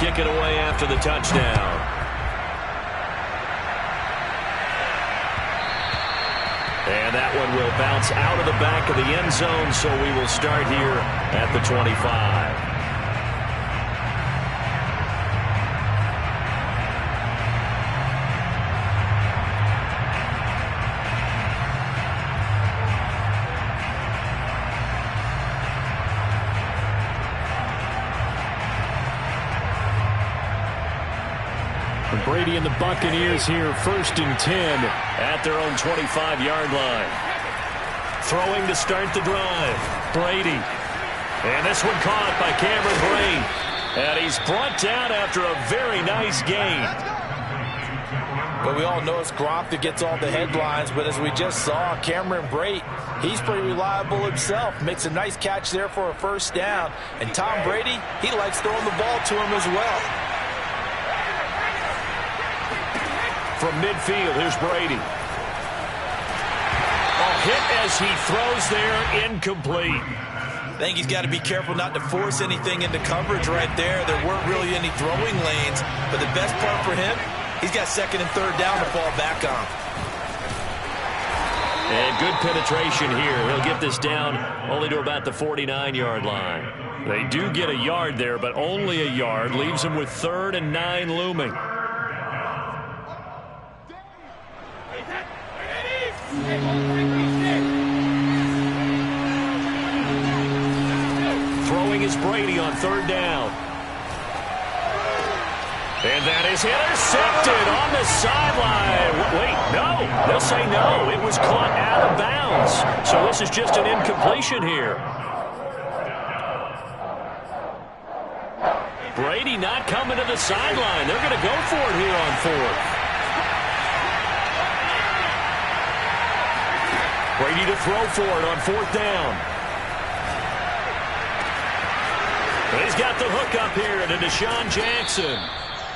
kick it away after the touchdown. And that one will bounce out of the back of the end zone, so we will start here at the 25. Brady and the Buccaneers here, 1st and 10 at their own 25-yard line. Throwing to start the drive. Brady. And this one caught by Cameron Brate. And he's brought down after a very nice gain. But we all know it's Gronk that gets all the headlines, but as we just saw, Cameron Brate, he's pretty reliable himself. Makes a nice catch there for a 1st down. And Tom Brady, he likes throwing the ball to him as well. From midfield, here's Brady. A hit as he throws there, incomplete. I think he's got to be careful not to force anything into coverage right there. There weren't really any throwing lanes, but the best part for him, he's got 2nd and 3rd down to fall back on. And good penetration here. He'll get this down only to about the 49-yard line. They do get a yard there, but only a yard. Leaves him with 3rd and 9 looming. Throwing is Brady on 3rd down. And that is intercepted on the sideline. Wait, no. They'll say no. It was caught out of bounds. So this is just an incompletion here. Brady not coming to the sideline. They're going to go for it here on 4th. Brady to throw for it on 4th down. He's got the hook up here to Deshaun Jackson.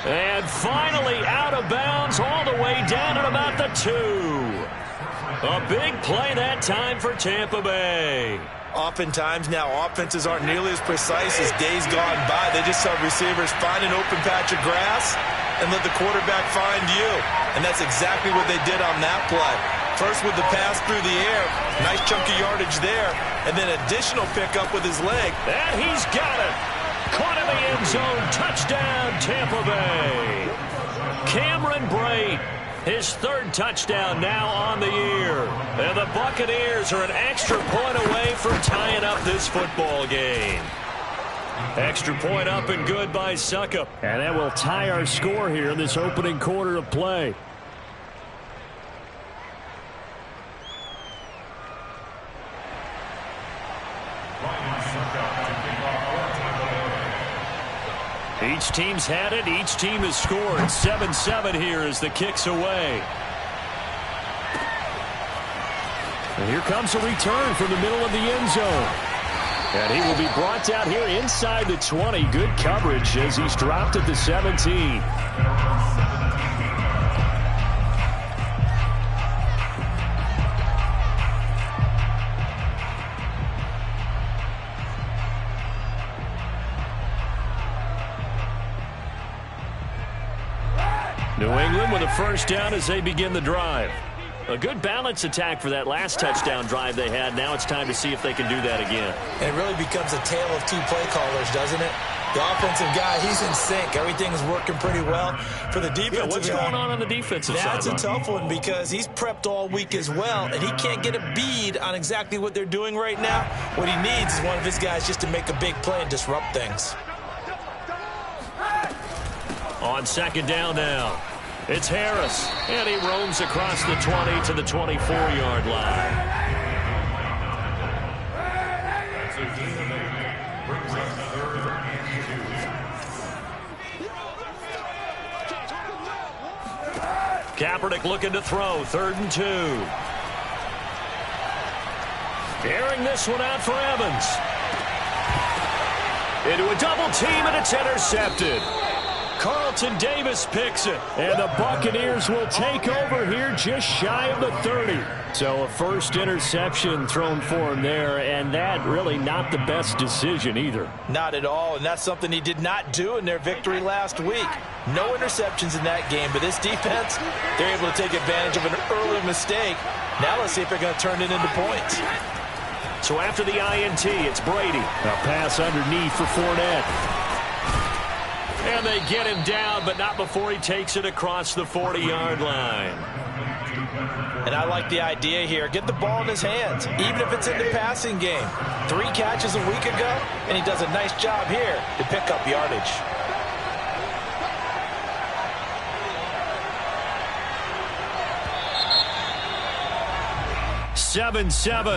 And finally out of bounds all the way down at about the 2. A big play that time for Tampa Bay. Oftentimes now offenses aren't nearly as precise as days gone by. They just have receivers find an open patch of grass and let the quarterback find you. And that's exactly what they did on that play. First with the pass through the air. Nice chunky yardage there. And then additional pickup with his leg. And he's got it. Caught in the end zone. Touchdown, Tampa Bay. Cameron Brate, his 3rd touchdown now on the year. And the Buccaneers are an extra point away from tying up this football game. Extra point up and good by Suckup. And that will tie our score here in this opening quarter of play. Each team's had it. Each team has scored. 7-7 here as the kick's away. And here comes a return from the middle of the end zone. And he will be brought down here inside the 20. Good coverage as he's dropped at the 17. New England with a 1st down as they begin the drive. A good balance attack for that last touchdown drive they had. Now it's time to see if they can do that again. And it really becomes a tale of 2 play callers, doesn't it? The offensive guy, he's in sync. Everything's working pretty well. For the defensive what's guy, going on the defensive side? That's a tough one because he's prepped all week as well, and he can't get a bead on exactly what they're doing right now. What he needs is one of his guys just to make a big play and disrupt things. On 2nd down now, it's Harris, and he roams across the 20 to the 24-yard line. Kaepernick looking to throw, 3rd and 2. Airing this one out for Evans. Into a double team, and it's intercepted. Carlton Davis picks it. And the Buccaneers will take over here just shy of the 30. So a first interception thrown for him there, and that really not the best decision either. Not at all, and that's something he did not do in their victory last week. No interceptions in that game, but this defense, they're able to take advantage of an early mistake. Now let's see if they're going to turn it into points. So after the INT, it's Brady. A pass underneath for Fournette. And they get him down, but not before he takes it across the 40-yard line. And I like the idea here. Get the ball in his hands, even if it's in the passing game. 3 catches a week ago, and he does a nice job here to pick up yardage. Seven,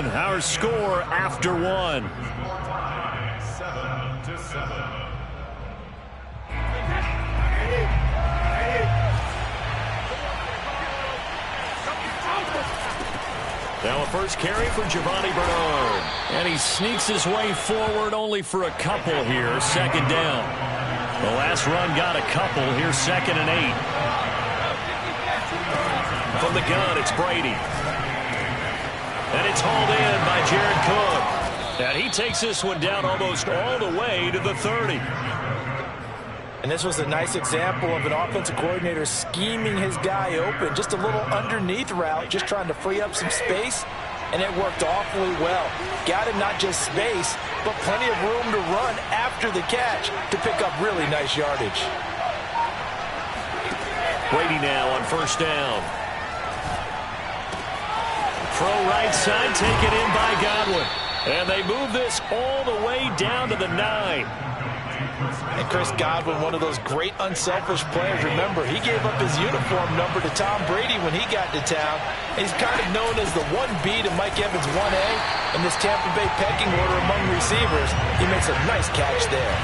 our score after 1. 7-7. Now a first carry for Giovanni Bernard. And he sneaks his way forward only for a couple here. Second down. The last run got a couple. Here's 2nd and 8. From the gun, it's Brady. And it's hauled in by Jared Cook. And he takes this one down almost all the way to the 30. And this was a nice example of an offensive coordinator scheming his guy open. Just a little underneath route, just trying to free up some space. And it worked awfully well. Got him not just space, but plenty of room to run after the catch to pick up really nice yardage. Brady now on first down. Pro right side, taken in by Godwin. And they move this all the way down to the 9. And Chris Godwin, one of those great unselfish players. Remember, he gave up his uniform number to Tom Brady when he got to town. And he's kind of known as the 1B to Mike Evans' 1A. In this Tampa Bay pecking order among receivers, he makes a nice catch there.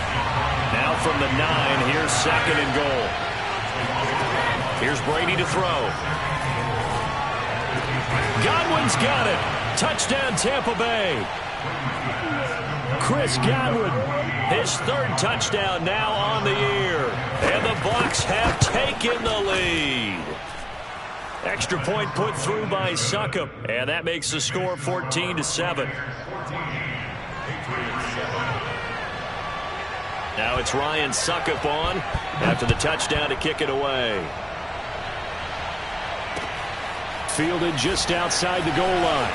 Now from the 9, here's 2nd and goal. Here's Brady to throw. Godwin's got it. Touchdown, Tampa Bay. Chris Godwin, his 3rd touchdown now on the year. And the Bucs have taken the lead. Extra point put through by Succop. And that makes the score 14-7. Now it's Ryan Succop on after the touchdown to kick it away. Fielded just outside the goal line.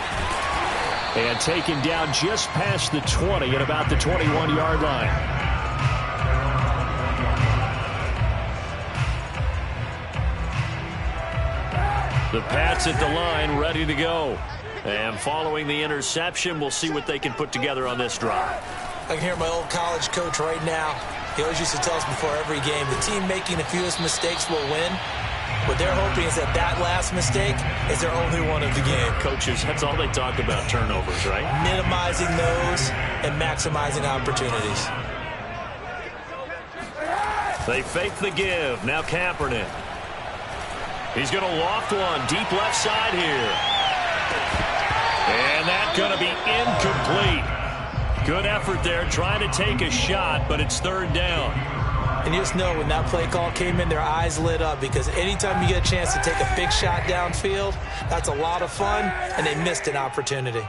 And taken down just past the 20 at about the 21-yard line. The Pats at the line ready to go. And following the interception, we'll see what they can put together on this drive. I can hear my old college coach right now. He always used to tell us before every game, the team making the fewest mistakes will win. What they're hoping is that that last mistake is their only one of the game. Coaches, that's all they talk about, turnovers, right? Minimizing those and maximizing opportunities. They fake the give. Now Kaepernick. He's going to loft one deep left side here. And that's going to be incomplete. Good effort there trying to take a shot, but it's 3rd down. And you just know when that play call came in, their eyes lit up because anytime you get a chance to take a big shot downfield, that's a lot of fun, and they missed an opportunity.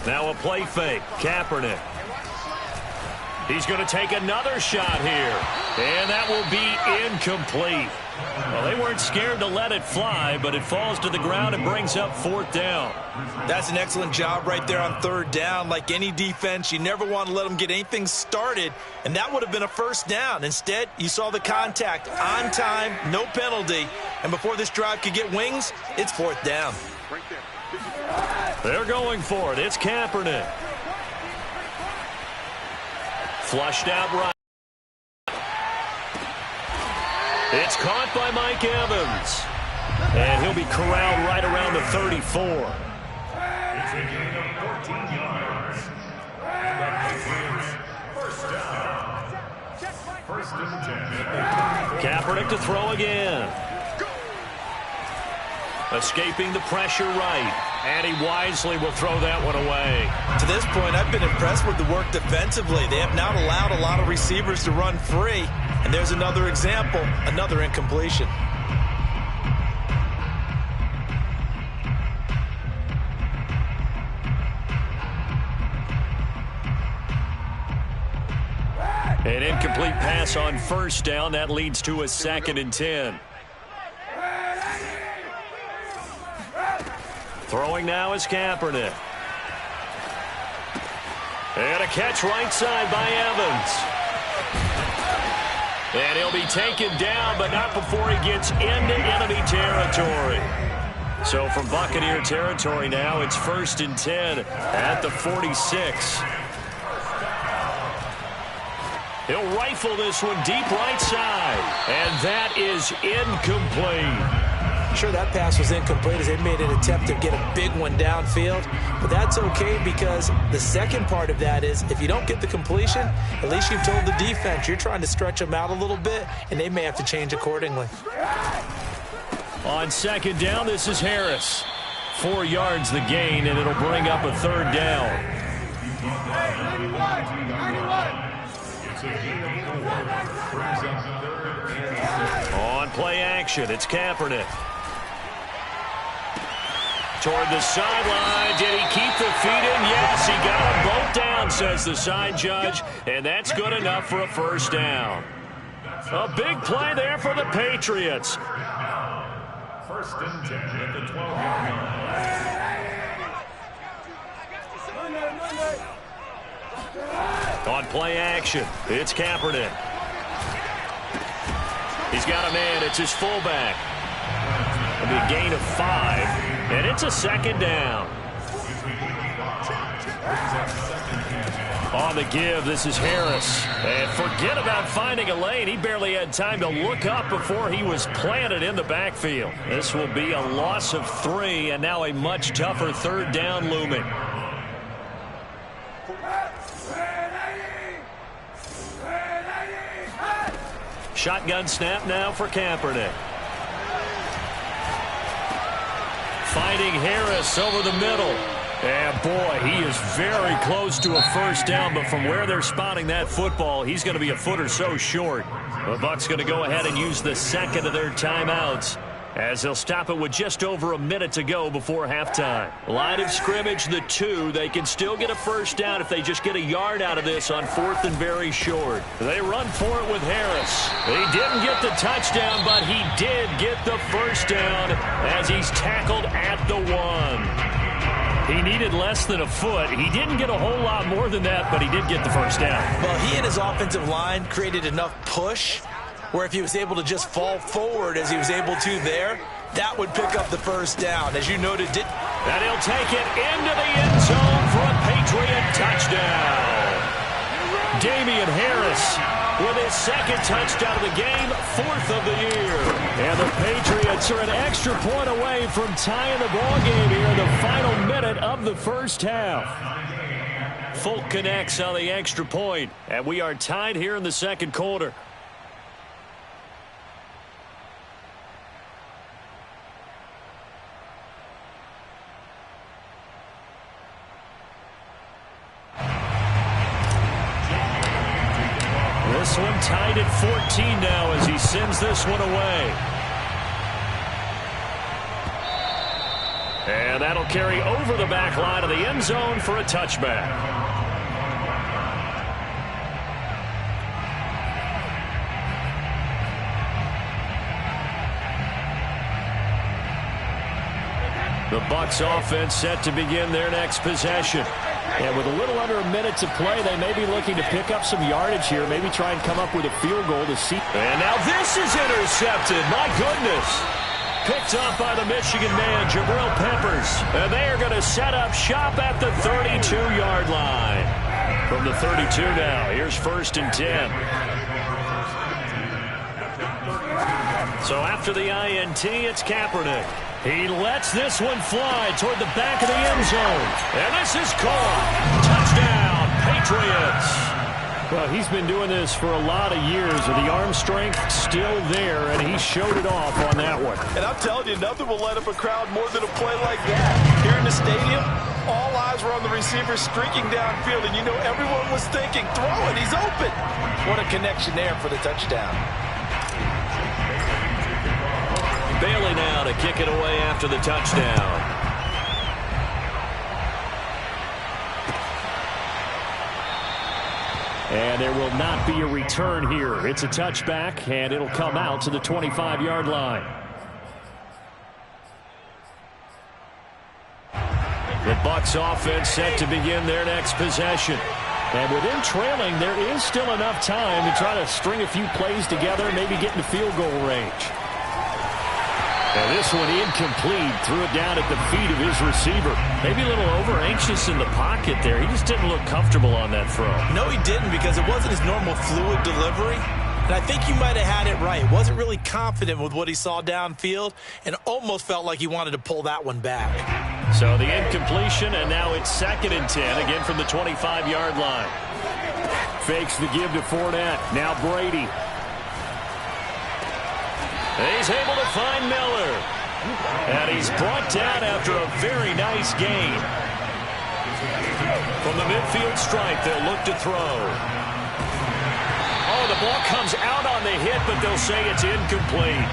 Now a play fake. Kaepernick. He's going to take another shot here, and that will be incomplete. Well, they weren't scared to let it fly, but it falls to the ground and brings up 4th down. That's an excellent job right there on 3rd down. Like any defense, you never want to let them get anything started, and that would have been a 1st down. Instead, you saw the contact on time, no penalty, and before this drive could get wings, it's 4th down. They're going for it. It's Kaepernick. Flushed out right. It's caught by Mike Evans. And he'll be corralled right around the 34. It's a gain of 14 yards. First down. First and 10. Kaepernick to throw again. Escaping the pressure right. And he wisely will throw that one away. To this point, I've been impressed with the work defensively. They have not allowed a lot of receivers to run free. And there's another example, another incompletion. An incomplete pass on first down. That leads to a 2nd and 10. Throwing now is Kaepernick. And a catch right side by Evans. And he'll be taken down, but not before he gets into enemy territory. So from Buccaneer territory now, it's 1st and 10 at the 46. He'll rifle this one deep right side. And that is incomplete. Sure, that pass was incomplete as they made an attempt to get a big one downfield. But that's okay because the second part of that is if you don't get the completion, at least you've told the defense you're trying to stretch them out a little bit, and they may have to change accordingly. On 2nd down, this is Harris. 4 yards the gain, and it'll bring up a 3rd down. On play action, it's Kaepernick. Toward the sideline. Did he keep the feet in? Yes, he got them both down, says the side judge. And that's good enough for a 1st down. A big play there for the Patriots. 1st and 10 at the 12-yard line. On play action, it's Kaepernick. He's got a man. It's his fullback. It'll be a gain of 5, and it's a 2nd down. On the give, this is Harris. And forget about finding a lane. He barely had time to look up before he was planted in the backfield. This will be a loss of 3, and now a much tougher 3rd down looming. Shotgun snap now for Kaepernick. Finding Harris over the middle. And boy, he is very close to a 1st down, but from where they're spotting that football, he's going to be a foot or so short. The Bucs going to go ahead and use the 2nd of their timeouts, as they'll stop it with just over a minute to go before halftime. Line of scrimmage, the 2. They can still get a 1st down if they just get a yard out of this on 4th and very short. They run for it with Harris. He didn't get the touchdown, but he did get the 1st down as he's tackled at the 1. He needed less than a foot. He didn't get a whole lot more than that, but he did get the 1st down. Well, he and his offensive line created enough push where if he was able to just fall forward as he was able to there, that would pick up the 1st down. As you noted, and he'll take it into the end zone for a Patriot touchdown. Damian Harris with his 2nd touchdown of the game, 4th of the year. And the Patriots are an extra point away from tying the ball game here in the final minute of the 1st half. Folk connects on the extra point, and we are tied here in the 2nd quarter. This one tied at 14 now as he sends this one away. And that'll carry over the back line of the end zone for a touchback. The Bucs offense set to begin their next possession. And with a little under a minute to play, they may be looking to pick up some yardage here, maybe try and come up with a field goal to see. And now this is intercepted. My goodness. Picked off by the Michigan man, Jabril Peppers. And they are going to set up shop at the 32-yard line. From the 32 now, here's 1st and 10. So after the INT, it's Kaepernick. He lets this one fly toward the back of the end zone. And this is caught. Touchdown, Patriots. Well, he's been doing this for a lot of years, with the arm strength still there, and he showed it off on that one. And I'm telling you, nothing will light up a crowd more than a play like that. Here in the stadium, all eyes were on the receiver streaking downfield, and you know everyone was thinking, throw it, he's open. What a connection there for the touchdown. Bailey now to kick it away after the touchdown. And there will not be a return here. It's a touchback, and it'll come out to the 25-yard line. The Bucs offense set to begin their next possession. And with them trailing, there is still enough time to try to string a few plays together, maybe get into field goal range. And this one incomplete. Threw it down at the feet of his receiver. Maybe a little over-anxious in the pocket there. He just didn't look comfortable on that throw. No, he didn't, because it wasn't his normal fluid delivery. And I think he might have had it right. Wasn't really confident with what he saw downfield and almost felt like he wanted to pull that one back. So the incompletion, and now it's 2nd and 10, again from the 25-yard line. Fakes the give to Fournette. Now Brady. He's able to find Miller. And he's brought down after a very nice gain. From the midfield stripe, they'll look to throw. Oh, the ball comes out on the hit, but they'll say it's incomplete.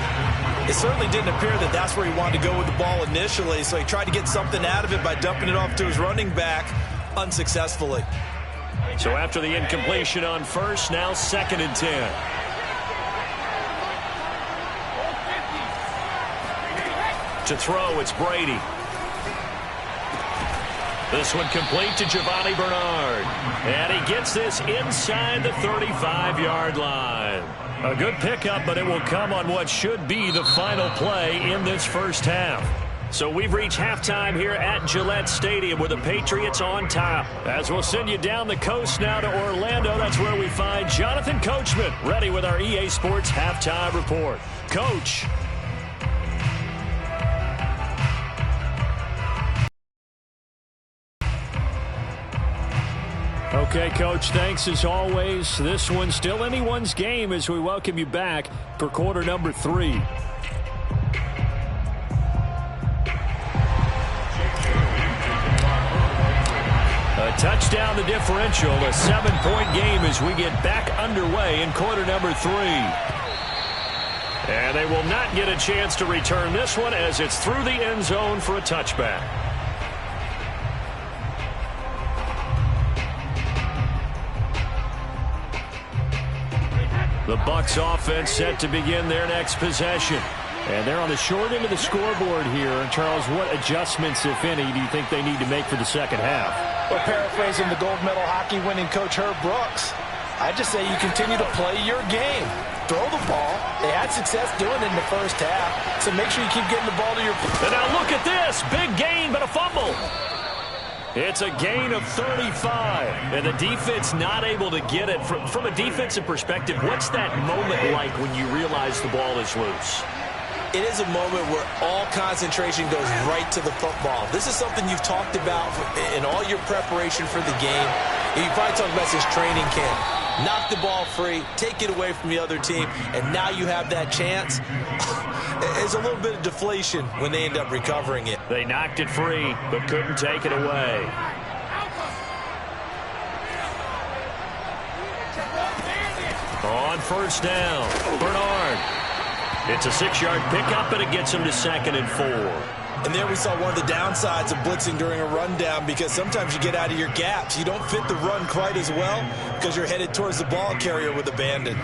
It certainly didn't appear that that's where he wanted to go with the ball initially, so he tried to get something out of it by dumping it off to his running back unsuccessfully. So after the incompletion on first, now 2nd and 10. To throw, it's Brady. This one complete to Giovanni Bernard. And he gets this inside the 35-yard line. A good pickup, but it will come on what should be the final play in this first half. So we've reached halftime here at Gillette Stadium with the Patriots on top. As we'll send you down the coast now to Orlando, that's where we find Jonathan Coachman ready with our EA Sports Halftime Report. Coach. Okay, Coach, thanks as always. This one's still anyone's game as we welcome you back for quarter number 3. A touchdown the differential, a 7-point game as we get back underway in quarter number 3. And they will not get a chance to return this one as it's through the end zone for a touchback. The Bucs offense set to begin their next possession. And they're on the short end of the scoreboard here. And Charles, what adjustments, if any, do you think they need to make for the second half? Well, paraphrasing the gold medal hockey winning coach Herb Brooks, I just say you continue to play your game. Throw the ball. They had success doing it in the first half. So make sure you keep getting the ball to your... And now look at this. Big gain, but a fumble. It's a gain of 35, and the defense not able to get it. From a defensive perspective, what's that moment like when you realize the ball is loose? It is a moment where all concentration goes right to the football. This is something you've talked about in all your preparation for the game. You probably talked about this training camp. Knock the ball free, take it away from the other team, and now you have that chance. There's a little bit of deflation when they end up recovering it. They knocked it free, but couldn't take it away. On first down, Bernard. It's a 6-yard pickup, and it gets him to 2nd and 4. And there we saw one of the downsides of blitzing during a rundown, because sometimes you get out of your gaps. You don't fit the run quite as well because you're headed towards the ball carrier with abandon.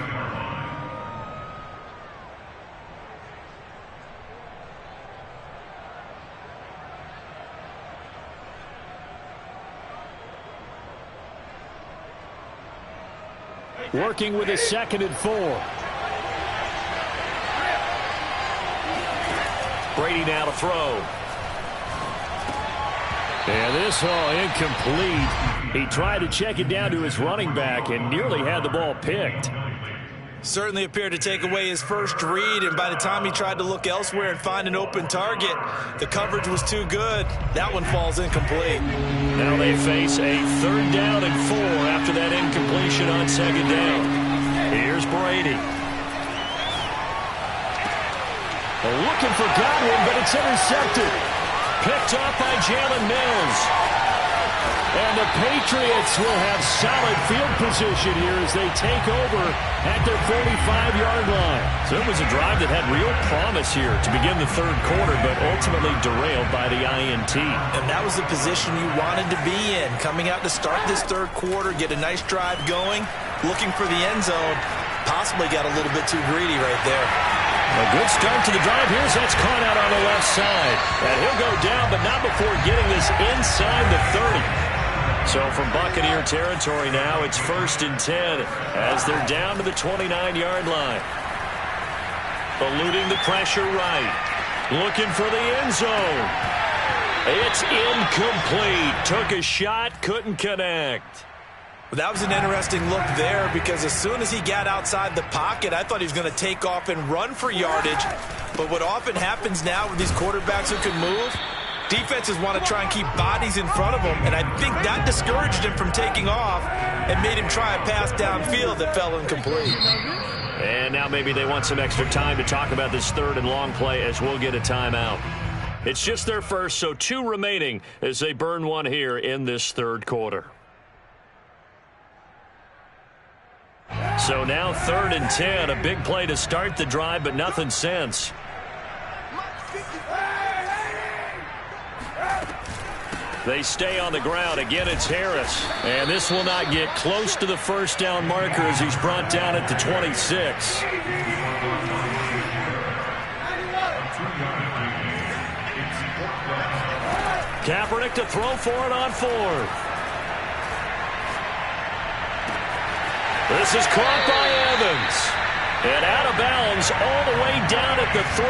Working with a 2nd and 4. Brady now to throw. And this incomplete. He tried to check it down to his running back and nearly had the ball picked. Certainly appeared to take away his first read, and by the time he tried to look elsewhere and find an open target, the coverage was too good. That one falls incomplete. Now they face a 3rd down and 4 after that incompletion on 2nd down. Here's Brady. Looking for Godwin, but it's intercepted. Picked up by Jalen Mills. And the Patriots will have solid field position here as they take over at their 45-yard line. So it was a drive that had real promise here to begin the 3rd quarter, but ultimately derailed by the INT. And that was the position you wanted to be in. Coming out to start this 3rd quarter, get a nice drive going, looking for the end zone. Possibly got a little bit too greedy right there. A good start to the drive. Here's that's caught out on the left side. And he'll go down, but not before getting this inside the 30. So from Buccaneer territory now, it's 1st and 10 as they're down to the 29-yard line. Eluding the pressure right. Looking for the end zone. It's incomplete. Took a shot, couldn't connect. Well, that was an interesting look there because as soon as he got outside the pocket, I thought he was going to take off and run for yardage. But what often happens now with these quarterbacks who can move, defenses want to try and keep bodies in front of them, and I think that discouraged him from taking off and made him try a pass downfield that fell incomplete. And now maybe they want some extra time to talk about this 3rd and long play as we'll get a timeout. It's just their first, so 2 remaining as they burn one here in this 3rd quarter. So now 3rd and 10, a big play to start the drive, but nothing since. They stay on the ground. Again, it's Harris. And this will not get close to the 1st down marker as he's brought down at the 26. Kaepernick to throw for it on 4th. This is caught by Evans. And out of bounds all the way down at the 3.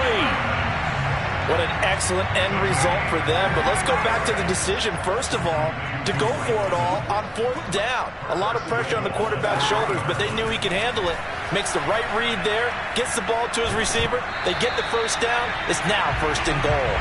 What an excellent end result for them. But let's go back to the decision, first of all, to go for it all on 4th down. A lot of pressure on the quarterback's shoulders, but they knew he could handle it. Makes the right read there, gets the ball to his receiver. They get the 1st down. It's now 1st and goal.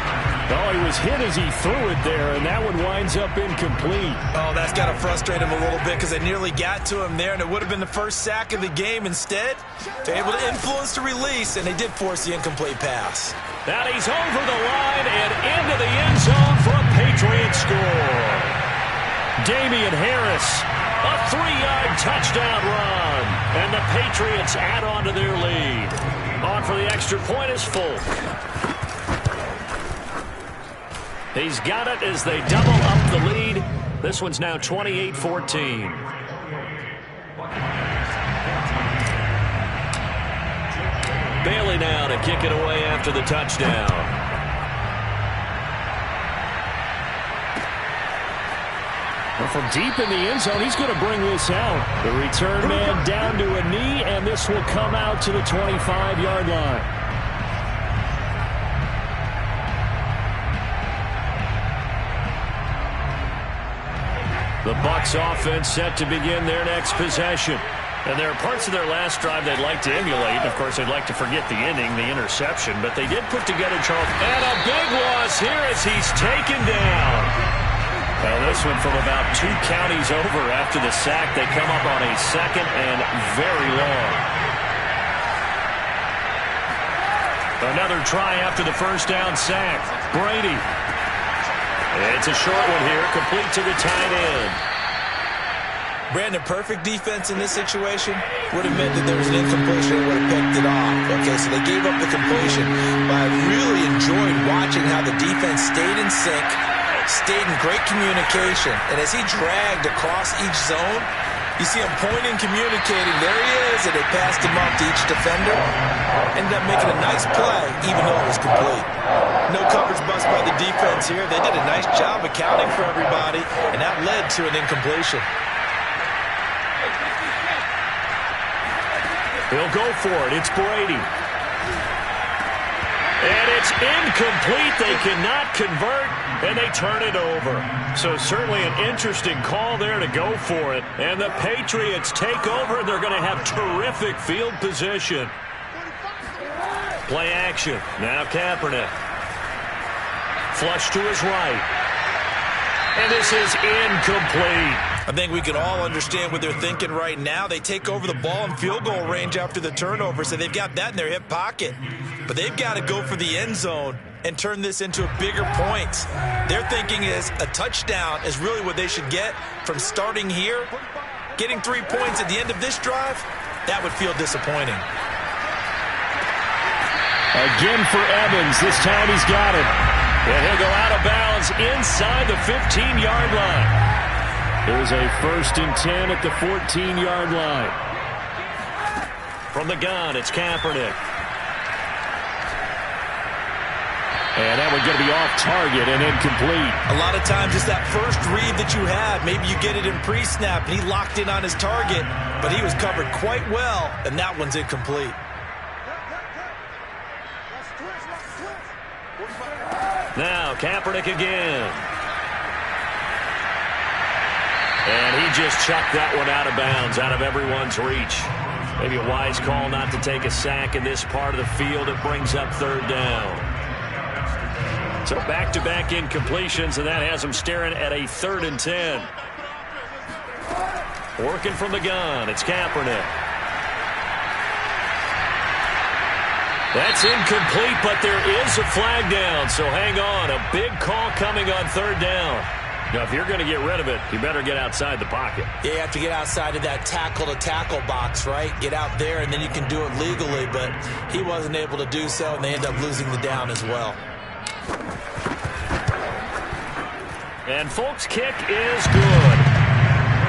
Oh, he was hit as he threw it there, and that one winds up incomplete. Oh, that's got to frustrate him a little bit because they nearly got to him there, and it would have been the first sack of the game. Instead, they're able to influence the release, and they did force the incomplete pass. Now he's over the line and into the end zone for a Patriot score. Damian Harris, a 3-yard touchdown run. And the Patriots add on to their lead. On for the extra point is Folk. He's got it as they double up the lead. This one's now 28-14. Bailey now to kick it away after the touchdown. Well, from deep in the end zone, he's going to bring this out. The return man down to a knee, and this will come out to the 25-yard line. The Bucs offense set to begin their next possession. And there are parts of their last drive they'd like to emulate. Of course, they'd like to forget the inning, the interception. But they did put together Charles. And a big loss here as he's taken down. Well, this one from about 2 counties over after the sack. They come up on a 2nd and very long. Another try after the 1st down sack. Brady. It's a short one here, complete to the tight end. Brandon, perfect defense in this situation would have meant that there was an incompletion and would have picked it off. Okay, so they gave up the completion, but I really enjoyed watching how the defense stayed in sync, stayed in great communication, and as he dragged across each zone, you see him pointing, communicating, there he is, and they passed him up to each defender. Ended up making a nice play, even though it was complete. No coverage bust by the defense here. They did a nice job accounting for everybody, and that led to an incompletion. He'll go for it. It's Brady. And it's incomplete. They cannot convert, and they turn it over. So certainly an interesting call there to go for it. And the Patriots take over, and they're going to have terrific field position. Play action. Now Kaepernick. Flush to his right. And this is incomplete. I think we can all understand what they're thinking right now. They take over the ball in field goal range after the turnover, so they've got that in their hip pocket. But they've got to go for the end zone and turn this into a bigger points. Their thinking is a touchdown is really what they should get from starting here. Getting 3 points at the end of this drive, that would feel disappointing. Again for Evans. This time he's got it. And he'll go out of bounds inside the 15-yard line. There's a 1st and 10 at the 14-yard line. From the gun, it's Kaepernick. And that one's going to be off target and incomplete. A lot of times it's that first read that you have. Maybe you get it in pre-snap, and he locked in on his target, but he was covered quite well, and that one's incomplete. Now Kaepernick again. And he just chucked that one out of bounds, out of everyone's reach. Maybe a wise call not to take a sack in this part of the field. It brings up 3rd down. So back-to-back incompletions, and that has him staring at a 3rd and 10. Working from the gun, it's Kaepernick. That's incomplete, but there is a flag down, so hang on. A big call coming on 3rd down. Now, if you're going to get rid of it, you better get outside the pocket. Yeah, you have to get outside of that tackle-to-tackle box, right? Get out there, and then you can do it legally, but he wasn't able to do so, and they end up losing the down as well. And Folk's kick is good.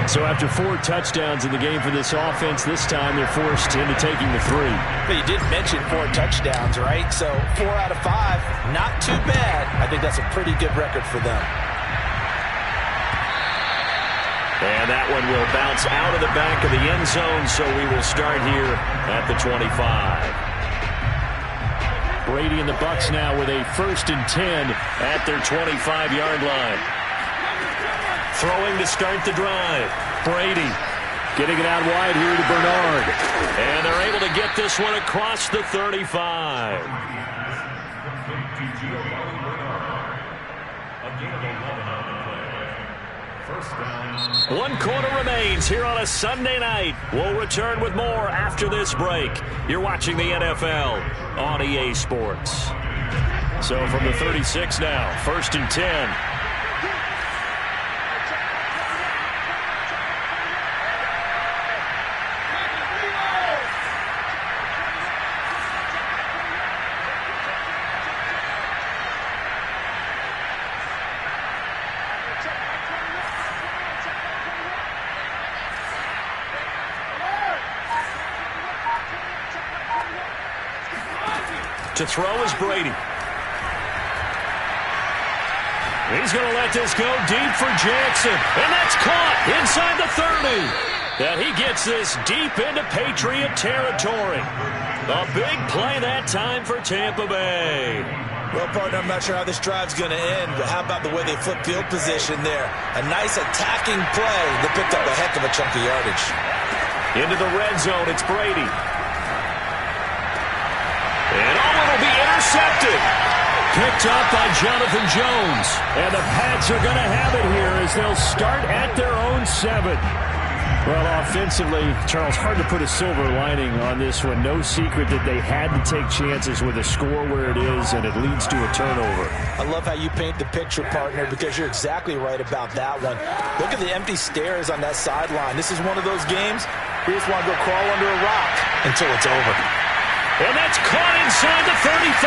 So after 4 touchdowns in the game for this offense, this time they're forced into taking the 3. But you did mention 4 touchdowns, right? So 4 out of 5, not too bad. I think that's a pretty good record for them. And that one will bounce out of the back of the end zone, so we will start here at the 25. Brady and the Bucs now with a 1st and 10 at their 25-yard line. Throwing to start the drive. Brady getting it out wide here to Bernard. And they're able to get this one across the 35. One quarter remains here on a Sunday night. We'll return with more after this break. You're watching the NFL on EA Sports. So from the 36 now, 1st and 10. To throw is Brady. He's going to let this go deep for Jackson. And that's caught inside the 30. And he gets this deep into Patriot territory. A big play that time for Tampa Bay. Well, partner, I'm not sure how this drive's going to end, but how about the way they flip field position there? A nice attacking play that picked up a heck of a chunk of yardage. Into the red zone, it's Brady. And it'll be intercepted. Picked up by Jonathan Jones. And the Pats are going to have it here as they'll start at their own 7. Well, offensively, Charles, hard to put a silver lining on this one. No secret that they had to take chances with a score where it is, and it leads to a turnover. I love how you paint the picture, partner, because you're exactly right about that one. Look at the empty stares on that sideline. This is one of those games where you just want to go crawl under a rock until it's over. And that's caught inside the 35.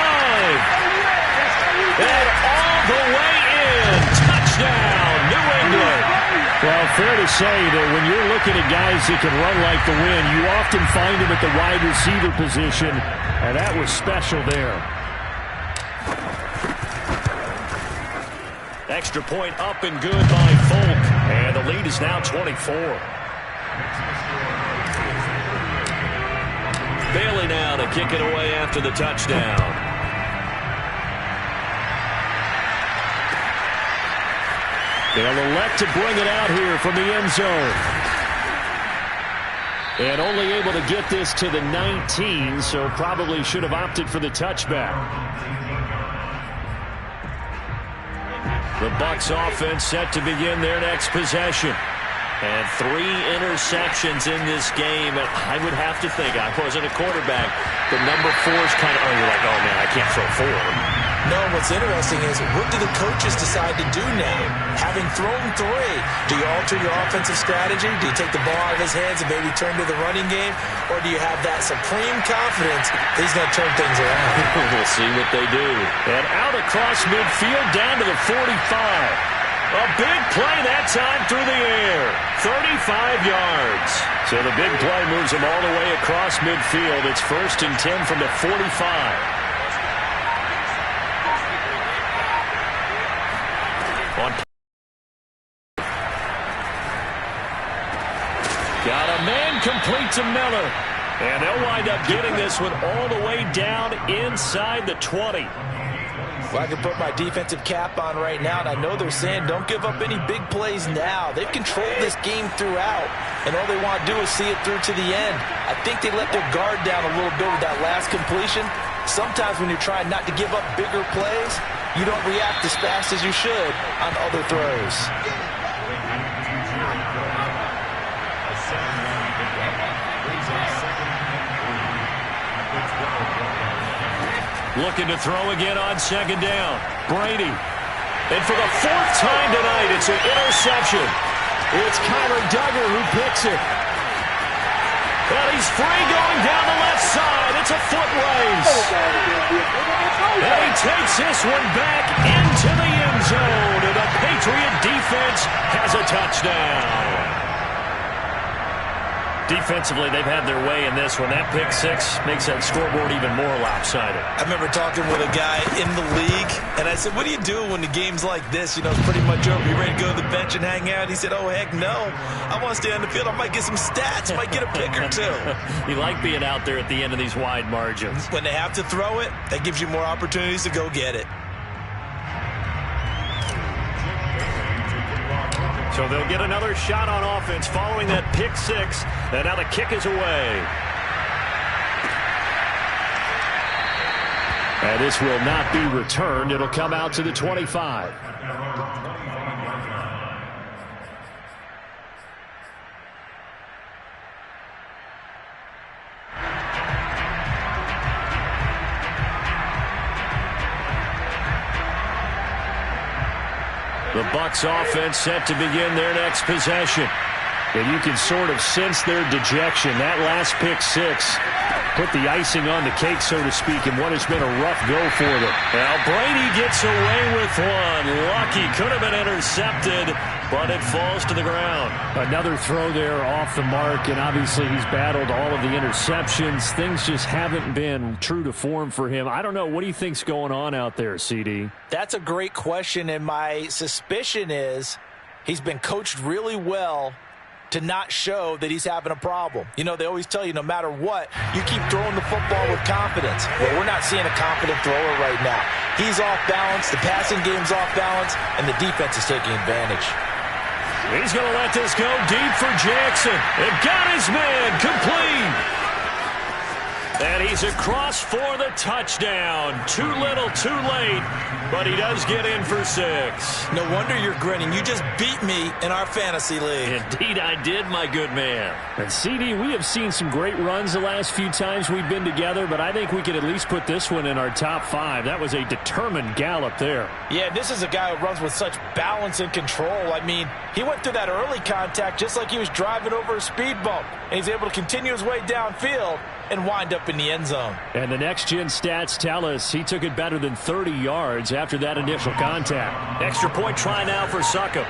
And all the way in. Touchdown, New England. Well, fair to say that when you're looking at guys that can run like the wind, you often find them at the wide receiver position, and that was special there. Extra point up and good by Folk. And the lead is now 24. Bailey now to kick it away after the touchdown. They'll elect to bring it out here from the end zone. And only able to get this to the 19, so probably should have opted for the touchback. The Bucs offense set to begin their next possession. And 3 interceptions in this game. And I would have to think, I wasn't a quarterback, but number 4 is kind of, you're like, oh, man, I can't throw 4. No, what's interesting is, what do the coaches decide to do now? Having thrown 3, do you alter your offensive strategy? Do you take the ball out of his hands and maybe turn to the running game? Or do you have that supreme confidence that he's going to turn things around? We'll see what they do. And out across midfield, down to the 45. A big play that time through the air. 35 yards. So the big play moves him all the way across midfield. It's 1st and 10 from the 45. Got a man complete to Miller. And they'll wind up getting this one all the way down inside the 20. Well, I can put my defensive cap on right now, and I know they're saying don't give up any big plays now. They've controlled this game throughout, and all they want to do is see it through to the end. I think they let their guard down a little bit with that last completion. Sometimes when you're trying not to give up bigger plays, you don't react as fast as you should on other throws. Looking to throw again on 2nd down. Brady. And for the 4th time tonight, it's an interception. It's Kyler Duggar who picks it. And he's free going down the left side. It's a foot race. And he takes this one back into the end zone. And the Patriot defense has a touchdown. Defensively, they've had their way in this one. That pick 6 makes that scoreboard even more lopsided. I remember talking with a guy in the league, and I said, what do you do when the game's like this? You know, it's pretty much over. You ready to go to the bench and hang out? He said, oh, heck no. I want to stay on the field. I might get some stats. I might get a pick or 2. You like being out there at the end of these wide margins. When they have to throw it, that gives you more opportunities to go get it. So they'll get another shot on offense following that pick 6. And now the kick is away. And this will not be returned. It'll come out to the 25. The Bucs offense set to begin their next possession. And you can sort of sense their dejection. That last pick 6 put the icing on the cake, so to speak, in what has been a rough go for them. Now Brady gets away with one. Lucky, could have been intercepted, but it falls to the ground. Another throw there off the mark, and obviously he's battled all of the interceptions. Things just haven't been true to form for him. I don't know. What do you think's going on out there, CD? That's a great question, and my suspicion is he's been coached really well to not show that he's having a problem. You know, they always tell you no matter what, you keep throwing the football with confidence. Well, we're not seeing a confident thrower right now. He's off balance, the passing game's off balance, and the defense is taking advantage. He's going to let this go deep for Jackson. And got his man complete. And he's across for the touchdown. Too little, too late, but he does get in for 6. No wonder you're grinning. You just beat me in our fantasy league. Indeed I did, my good man. And CD, we have seen some great runs the last few times we've been together, but I think we could at least put this one in our top 5. That was a determined gallop there. Yeah, this is a guy who runs with such balance and control. I mean, he went through that early contact just like he was driving over a speed bump, and he's able to continue his way downfield and wind up in the end zone. And the next-gen stats tell us he took it better than 30 yards after that initial contact. Extra point try now for Succop.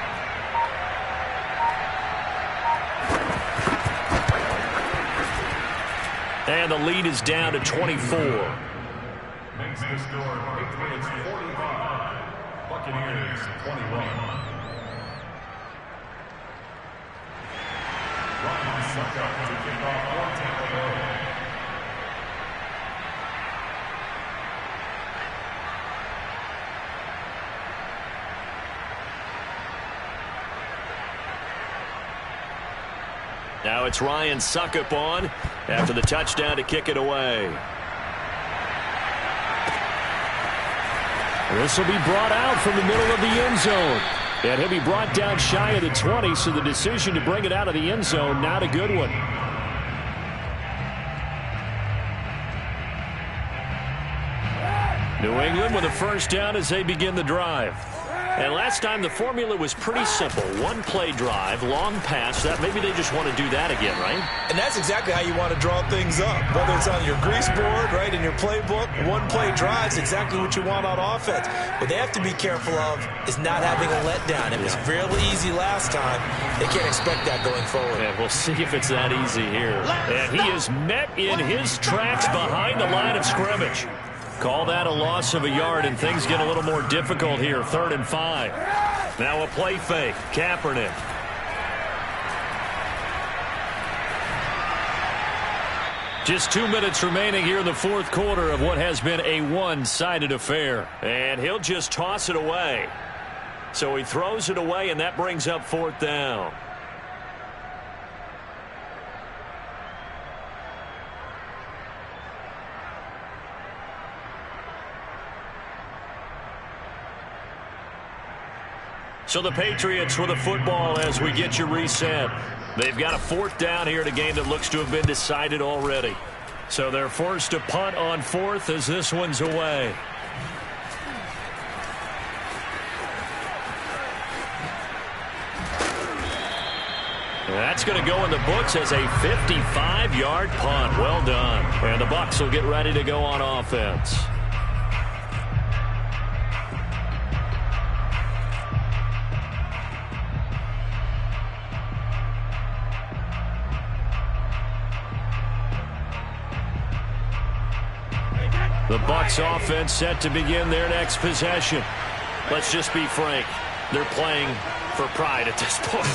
And the lead is down to 24. Makes the score Patriots 45, Buccaneers 21. Ryan Succop to kick off for Tampa Bay. Now it's Ryan Suckup on after the touchdown to kick it away. This will be brought out from the middle of the end zone. And he'll be brought down shy of the 20, so the decision to bring it out of the end zone, not a good one. New England with a first down as they begin the drive. And last time the formula was pretty simple. One-play drive, long pass. That maybe they just want to do that again, right? And that's exactly how you want to draw things up. Whether it's on your grease board, right, in your playbook, one-play drive is exactly what you want on offense. What they have to be careful of is not having a letdown. It was fairly easy last time. They can't expect that going forward. And we'll see if it's that easy here. And he is met in his tracks behind the line of scrimmage. Call that a loss of a yard, and things get a little more difficult here. 3rd and 5. Now a play fake. Kaepernick. Just 2 minutes remaining here in the fourth quarter of what has been a one-sided affair. And he'll just toss it away. So he throws it away, and that brings up 4th down. So the Patriots with the football as we get you reset. They've got a 4th down here in a game that looks to have been decided already. So they're forced to punt on 4th as this one's away. That's going to go in the books as a 55-yard punt. Well done. And the Bucs will get ready to go on offense. The Bucs offense set to begin their next possession. Let's just be frank. They're playing for pride at this point.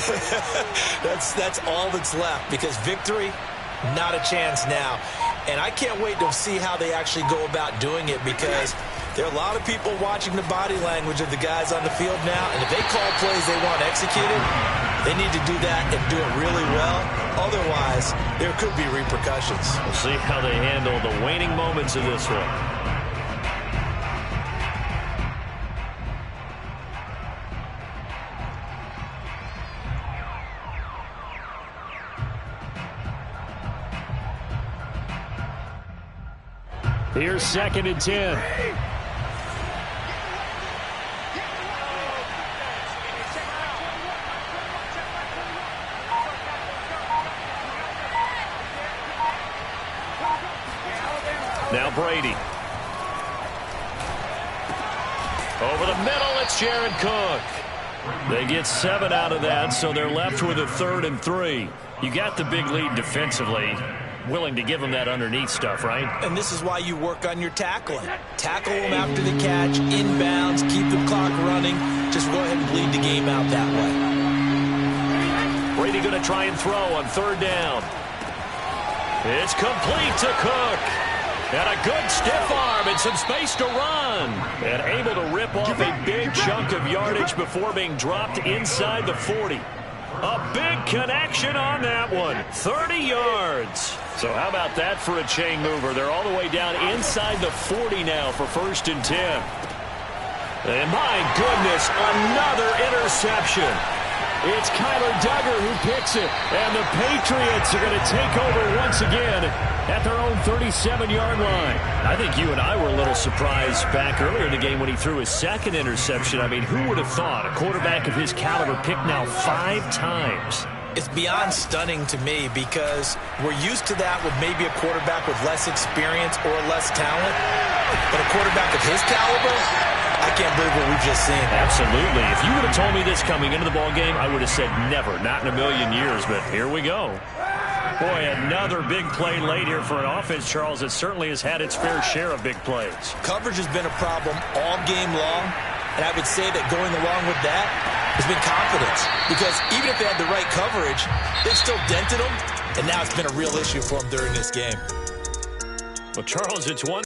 That's all that's left, because victory, not a chance now. And I can't wait to see how they actually go about doing it, because there are a lot of people watching the body language of the guys on the field now, and if they call plays they want executed, they need to do that and do it really well. Otherwise, there could be repercussions. We'll see how they handle the waning moments of this one. Here's 2nd and 10. Now Brady. Over the middle, it's Jared Cook. They get 7 out of that, so they're left with a 3rd and 3. You got the big lead defensively. Willing to give them that underneath stuff, right? And this is why you work on your tackling. Tackle them after the catch, inbounds, keep the clock running. Just go ahead and bleed the game out that way. Brady going to try and throw on 3rd down. It's complete to Cook. And a good stiff arm and some space to run. And able to rip off a big chunk of yardage before being dropped inside the 40. A big connection on that one. 30 yards. So how about that for a chain mover? They're all the way down inside the 40 now for 1st and 10. And my goodness, another interception. It's Kyler Duggar who picks it. And the Patriots are going to take over once again at their own 37-yard line. I think you and I were a little surprised back earlier in the game when he threw his 2nd interception. I mean, who would have thought a quarterback of his caliber picked now 5 times? It's beyond stunning to me, because we're used to that with maybe a quarterback with less experience or less talent. But a quarterback of his caliber, I can't believe what we've just seen. Absolutely. If you would have told me this coming into the ballgame, I would have said never, not in a million years. But here we go. Boy, another big play late here for an offense, Charles, that certainly has had its fair share of big plays. Coverage has been a problem all game long, and I would say that going along with that has been confidence, because even if they had the right coverage, they still dented them, and now it's been a real issue for them during this game. Well, Charles, it's one